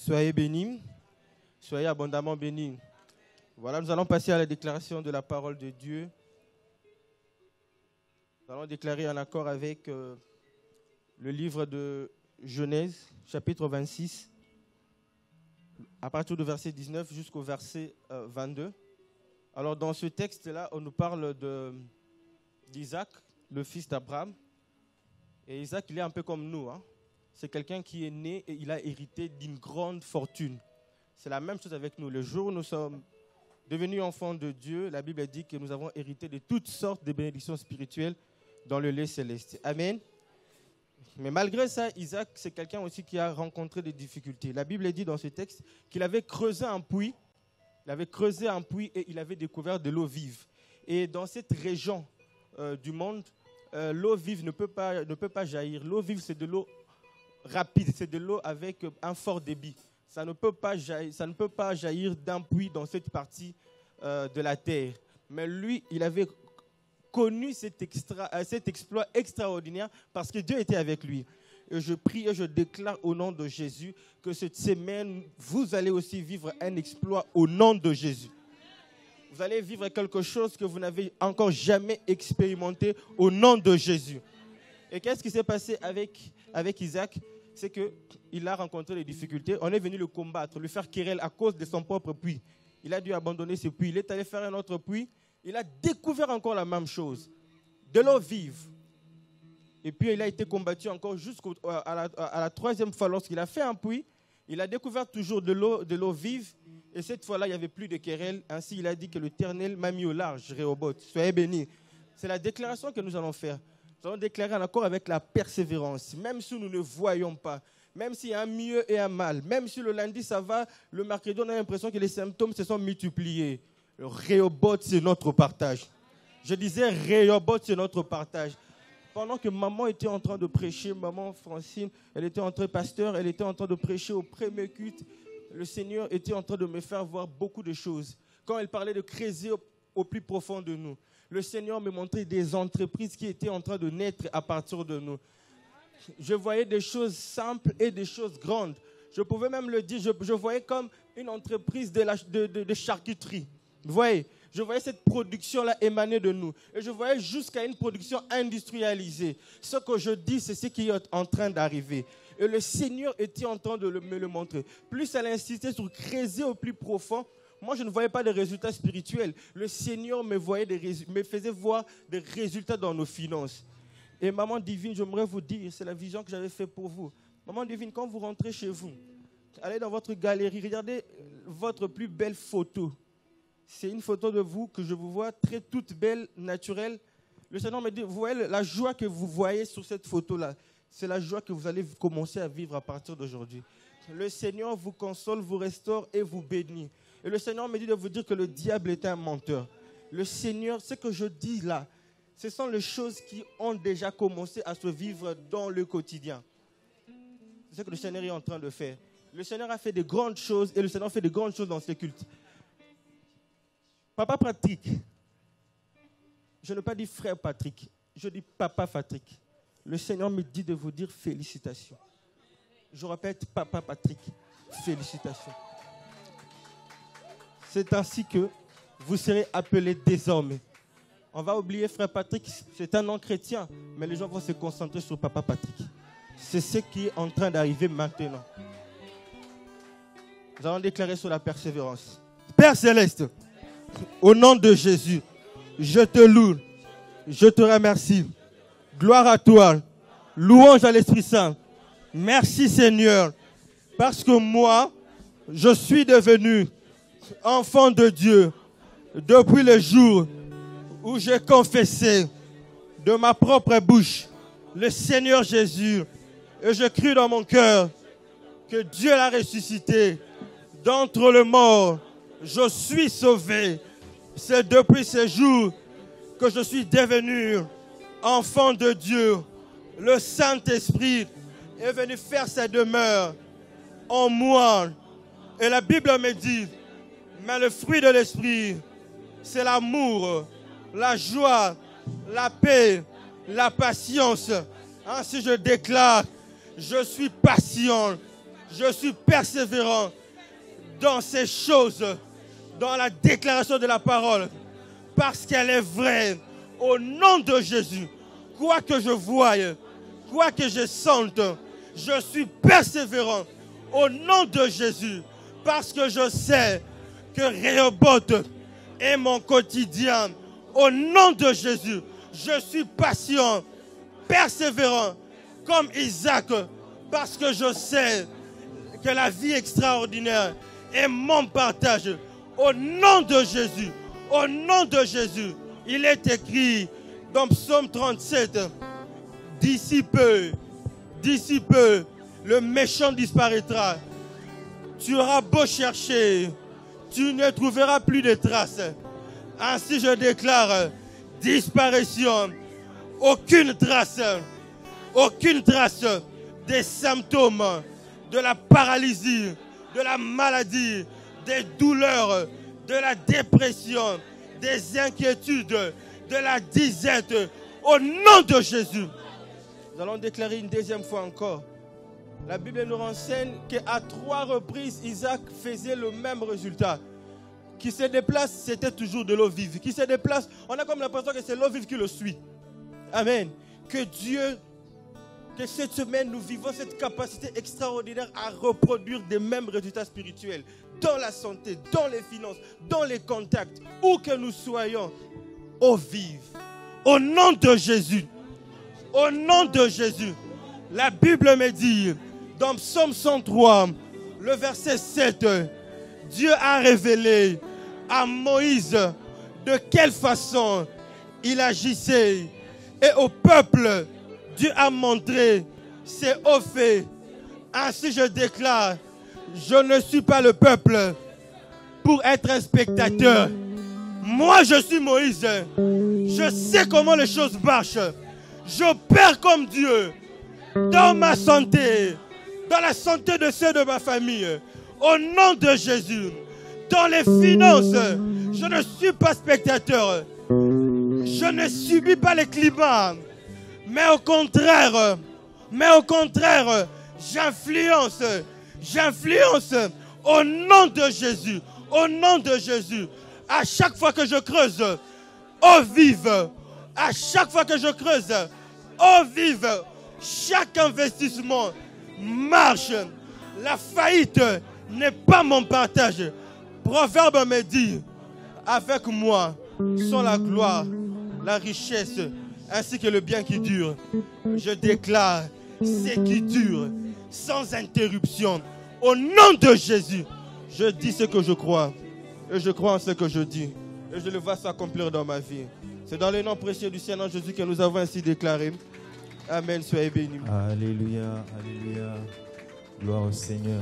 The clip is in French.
Soyez bénis, soyez abondamment bénis. Voilà, nous allons passer à la déclaration de la parole de Dieu. Nous allons déclarer en accord avec le livre de Genèse, chapitre 26, à partir du verset 19 jusqu'au verset 22. Alors, dans ce texte-là, on nous parle d'Isaac, le fils d'Abraham. Et Isaac, il est un peu comme nous. C'est quelqu'un qui est né et il a hérité d'une grande fortune. C'est la même chose avec nous. Le jour où nous sommes devenus enfants de Dieu, la Bible dit que nous avons hérité de toutes sortes de bénédictions spirituelles dans le lieu céleste. Amen. Mais malgré ça, Isaac, c'est quelqu'un aussi qui a rencontré des difficultés. La Bible dit dans ce texte qu'il avait creusé un puits. Il avait creusé un puits et il avait découvert de l'eau vive. Et dans cette région du monde, l'eau vive ne peut pas jaillir. L'eau vive, c'est de l'eau rapide, c'est de l'eau avec un fort débit. Ça ne peut pas jaillir d'un puits dans cette partie de la terre. Mais lui, il avait connu cet exploit extraordinaire parce que Dieu était avec lui. Et je prie et je déclare au nom de Jésus que cette semaine, vous allez aussi vivre un exploit au nom de Jésus. Vous allez vivre quelque chose que vous n'avez encore jamais expérimenté au nom de Jésus. Et qu'est-ce qui s'est passé avec Isaac? C'est qu'il a rencontré des difficultés. On est venu le combattre, lui faire querelle à cause de son propre puits. Il a dû abandonner ce puits. Il est allé faire un autre puits. Il a découvert encore la même chose. De l'eau vive. Et puis il a été combattu encore jusqu'à la troisième fois lorsqu'il a fait un puits. Il a découvert toujours de l'eau vive. Et cette fois-là, il n'y avait plus de querelle. Ainsi, il a dit que l'Éternel m'a mis au large, Rehoboth. Soyez bénis. C'est la déclaration que nous allons faire. Nous allons déclarer en accord avec la persévérance. Même si nous ne voyons pas, même s'il y a un mieux et un mal, même si le lundi ça va, le mercredi on a l'impression que les symptômes se sont multipliés. Le Rehoboth, c'est notre partage. Je disais Rehoboth, c'est notre partage. Pendant que maman était en train de prêcher, maman Francine, elle était en train de prêcher au premier culte. Le Seigneur était en train de me faire voir beaucoup de choses. Quand elle parlait de creuser au plus profond de nous, le Seigneur me montrait des entreprises qui étaient en train de naître à partir de nous. Je voyais des choses simples et des choses grandes. Je pouvais même le dire, je voyais comme une entreprise de charcuterie. Vous voyez, je voyais cette production-là émaner de nous. Et je voyais jusqu'à une production industrialisée. Ce que je dis, c'est ce qui est en train d'arriver. Et le Seigneur était en train de me le montrer. Plus elle insistait sur creuser au plus profond, moi, je ne voyais pas de résultats spirituels. Le Seigneur me faisait voir des résultats dans nos finances. Et maman divine, j'aimerais vous dire, c'est la vision que j'avais faite pour vous. Maman divine, quand vous rentrez chez vous, allez dans votre galerie, regardez votre plus belle photo. C'est une photo de vous que je vous vois toute belle, naturelle. Le Seigneur me dit, vous voyez la joie que vous voyez sur cette photo-là, c'est la joie que vous allez commencer à vivre à partir d'aujourd'hui. Le Seigneur vous console, vous restaure et vous bénit. Et le Seigneur me dit de vous dire que le diable est un menteur. Le Seigneur, ce que je dis là, ce sont les choses qui ont déjà commencé à se vivre dans le quotidien. C'est ce que le Seigneur est en train de faire. Le Seigneur a fait de grandes choses et le Seigneur fait de grandes choses dans ce culte. Papa Patrick, je n'ai pas dit frère Patrick, je dis papa Patrick. Le Seigneur me dit de vous dire félicitations. Je répète, papa Patrick, félicitations. C'est ainsi que vous serez appelés désormais. On va oublier frère Patrick, c'est un nom chrétien, mais les gens vont se concentrer sur papa Patrick. C'est ce qui est en train d'arriver maintenant. Nous allons déclarer sur la persévérance. Père Céleste, au nom de Jésus, je te loue, je te remercie. Gloire à toi, louange à l'Esprit Saint. Merci Seigneur, parce que moi, je suis devenu enfant de Dieu depuis le jour où j'ai confessé de ma propre bouche le Seigneur Jésus et je crie dans mon cœur que Dieu l'a ressuscité d'entre les morts. Je suis sauvé. C'est depuis ce jour que je suis devenu enfant de Dieu. Le Saint-Esprit est venu faire sa demeure en moi. Et la Bible me dit, mais le fruit de l'Esprit, c'est l'amour, la joie, la paix, la patience. Ainsi je déclare, je suis patient Je suis persévérant dans ces choses, dans la déclaration de la parole, parce qu'elle est vraie. Au nom de Jésus, quoi que je voie, quoi que je sente, je suis persévérant. Au nom de Jésus, parce que je sais que Rehoboth est mon quotidien. Au nom de Jésus, je suis patient, persévérant, comme Isaac, parce que je sais que la vie extraordinaire est mon partage. Au nom de Jésus, au nom de Jésus, il est écrit dans Psaume 37, d'ici peu, le méchant disparaîtra. Tu auras beau chercher, tu ne trouveras plus de traces. Ainsi je déclare disparition, aucune trace des symptômes, de la paralysie, de la maladie, des douleurs, de la dépression, des inquiétudes, de la disette, au nom de Jésus. Nous allons déclarer une deuxième fois encore. La Bible nous renseigne qu'à 3 reprises, Isaac faisait le même résultat. Qui se déplace, c'était toujours de l'eau vive. Qui se déplace, on a comme l'impression que c'est l'eau vive qui le suit. Amen. Que Dieu, que cette semaine, nous vivons cette capacité extraordinaire à reproduire des mêmes résultats spirituels. Dans la santé, dans les finances, dans les contacts, où que nous soyons, eau vive. Au nom de Jésus. Au nom de Jésus. La Bible me dit, dans Psaume 103, le verset 7, Dieu a révélé à Moïse de quelle façon il agissait. Et au peuple, Dieu a montré ses hauts faits. Ainsi je déclare, je ne suis pas le peuple pour être un spectateur. Moi je suis Moïse. Je sais comment les choses marchent. J'opère comme Dieu dans ma santé, dans la santé de ceux de ma famille. Au nom de Jésus, dans les finances, je ne suis pas spectateur. Je ne subis pas les climats. Mais au contraire, j'influence au nom de Jésus. Au nom de Jésus. À chaque fois que je creuse, eau vive. À chaque fois que je creuse, eau vive. Chaque investissement marche. La faillite n'est pas mon partage. Proverbe me dit, avec moi sont la gloire, la richesse, ainsi que le bien qui dure. Je déclare, c'est qui dure, sans interruption. Au nom de Jésus, je dis ce que je crois. Et je crois en ce que je dis. Et je le vois s'accomplir dans ma vie. C'est dans le nom précieux du Seigneur Jésus que nous avons ainsi déclaré. Amen, soyez bénis. Alléluia, alléluia. Gloire au Seigneur.